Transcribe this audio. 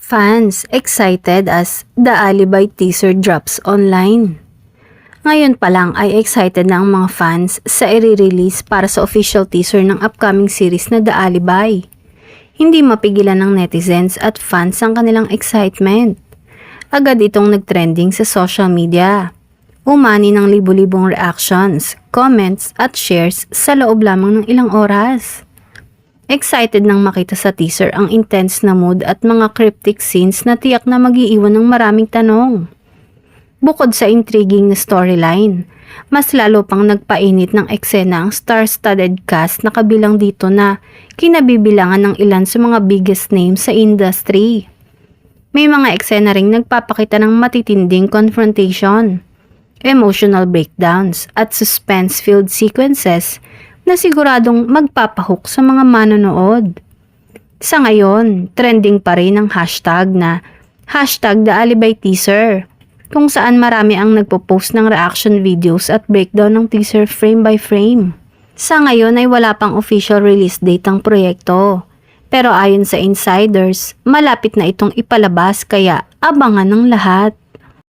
Fans excited as The Alibi teaser drops online. Ngayon pa lang ay excited na ang mga fans sa i-release para sa official teaser ng upcoming series na The Alibi. Hindi mapigilan ng netizens at fans ang kanilang excitement. Agad itong nagtrending sa social media. Umani ng libu-libong reactions, comments at shares sa loob lamang ng ilang oras. Excited nang makita sa teaser ang intense na mood at mga cryptic scenes na tiyak na mag-iiwan ng maraming tanong. Bukod sa intriguing na storyline, mas lalo pang nagpainit ng eksena ang star-studded cast na kabilang dito na kinabibilangan ng ilan sa mga biggest names sa industry. May mga eksena ring nagpapakita ng matitinding confrontation, emotional breakdowns at suspense-filled sequences na siguradong magpapahook sa mga manonood. Sa ngayon, trending pa rin ang hashtag na #TheAlibiTeaser, kung saan marami ang nagpo-post ng reaction videos at breakdown ng teaser frame by frame. Sa ngayon ay wala pang official release date ang proyekto, pero ayon sa insiders, malapit na itong ipalabas kaya abangan ng lahat.